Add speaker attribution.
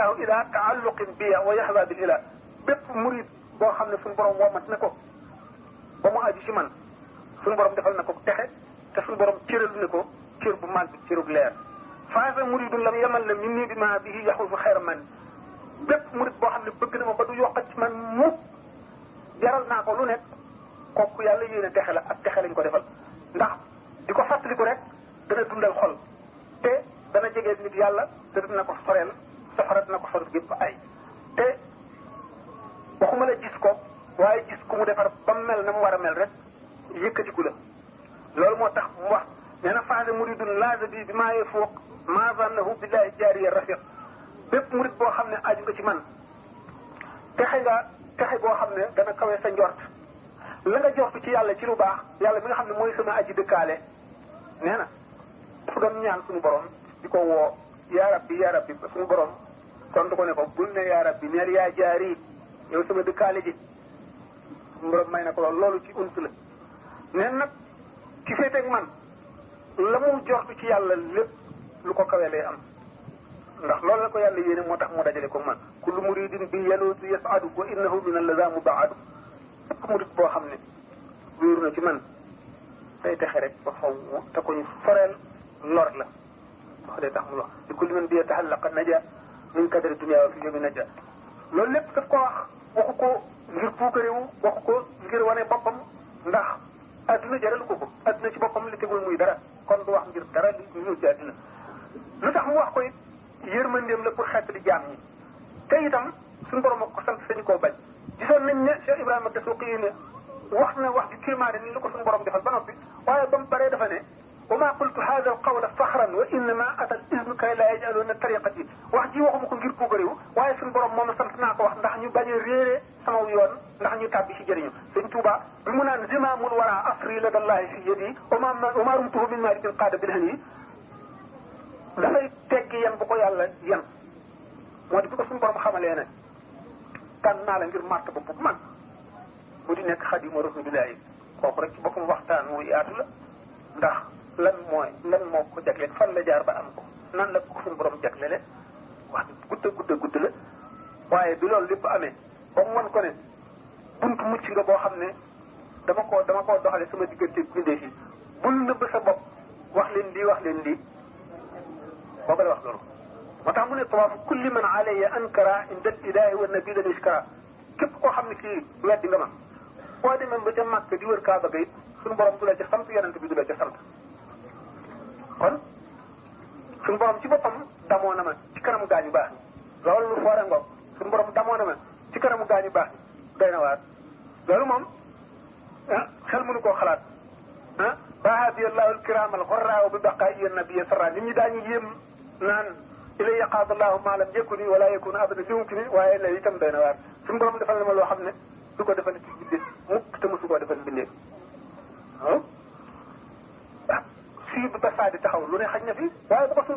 Speaker 1: ilaahu ila taalluqin biya wa yaxda bil ilah bépp murid boo xam ne suñu borom womat na ko ba mu aju ci man suñu borom defal na ko texe te suñu borom cëral na ko cër bu màgg cërub leer faasa muridun lam yamal la min nii bi ma bihi yaxusu xayra man bépp murid boo xam ne bëgg na ma ba du yokkat ci man mukk jaral naa ko lu nekk kooku yàlla yéene texe la ak texe lañ ko defal ndax di ko fàttaliku rek dana dundal xol te dana jegee nit yàlla te dina ko soreel safara dina ko soreel gépp ay te waxuma la gis ko waaye gis ku mu defar ba mu mel na mu war a mel rek yëkkatiku la loolu moo tax mu wax nee na faase muridun laasa bi bi maa yefuuq maa zannahu billahi jaariya rafiq bépp murid boo xam ne aju nga ci man texe boo xam ne dana kawe sa njort la nga jortu ci yàlla ci lu baax yàlla mi nga xam ne mooy sama aji dëkkaale nee na dafa doon ñaan suñu borom di ko woo yaa rabbi suñu borom tontu ko ne ko bul ne yaa rabbi neel yaa jaari yow sama dëkkaale ji suñu borom may na ko loolu ci unt la neen nag ki féeteeg man la mu jortu ci yàlla lépp lu ko kawe lay am ndax loolu la ko yàlla yéene moo tax mu dajale ko man kullu muridin bi yaluutu yasadu wa innahu min allaza mubaadu bépp murid boo xam ne wéeru na ci man day texe rek ba faw te ko ñu foreel lor la wax day tax mu wax di kulli man bi yatahallaqa naja min kadari dunya wa fi yawmi naja loolu lépp daf ko waxu ko ngir puukarewu waxu ko ngir wane boppam ndax adduna jaralu ko adduna ci boppam li tegul muy dara kon du wax ngir dara li ñëw ci adduna lu tax mu wax ko it yërmandeem la pour xeetali jaam ñi te itam suñu borom ak ko sant sañu koo bañ gisoon nañ ne Cheikh Ibrahima Dasuuqi ne wax na wax ji kéemaane ni lu ko suñu borom defal ba noppi waaye ba mu paree dafa ne wa ma qultu hada al qawla faxran wa innama ata al iznu kay la yajaluna tariqati wax ji waxuma ko ngir puukarewu waaye suñu borom moom sant naa ko wax ndax ñu bañ a réere sama yoon ndax ñu tàbbi ci jëriñu sëñ Tuuba bi mu naan zimaamul wara asri la dallahi fi yadi wa ma rumtuhu min malikin qaada bil hani dafay teggi yan bu ko yàlla yan moo di bi ko suñu borom xamalee ne tànn naa la ngir màrt ba bu man mu di nekk xadimu rasulillahi kooku rek ci boppam waxtaan wu yaatu la ndax lan moo ko jagleel fan la jaar ba am ko nan la ko suñu borom jaglele wax gudd la waaye bi loolu lépp amee ba mu wan ko ne buntu mucc nga boo xam ne dama koo doxale sama diggante bindee fi bul nëbb sa bopp wax leen lii booba la wax loolu moo tax mu ne tawaafu kulli man alayya ankara inda al ilahi wa nabi lan iskara képp koo xam ne kii weddi nga ma boo demee ba ca Màkk di wër Kaaba ga it suñu borom du la ca sant yonent bi du la ca sant kon suñu borom ci boppam damoo na ma ci kanamu gaañu baax ñi loolu lu foore ngoog suñu borom damoo na ma ci kanamu gaañu baax ñi doy na waar loolu moom xel mënu koo xalaat bahabi allahu alkiram alxorra bi baqaa'i nabiy sarra nit ñi daañu yéem naan ilay yaqaadallahu ma lam yakuni wala yakunu abada fi mumkini waaye la itam doy na waar suñu borom defal na ma loo xam ne du ko defal ci bindee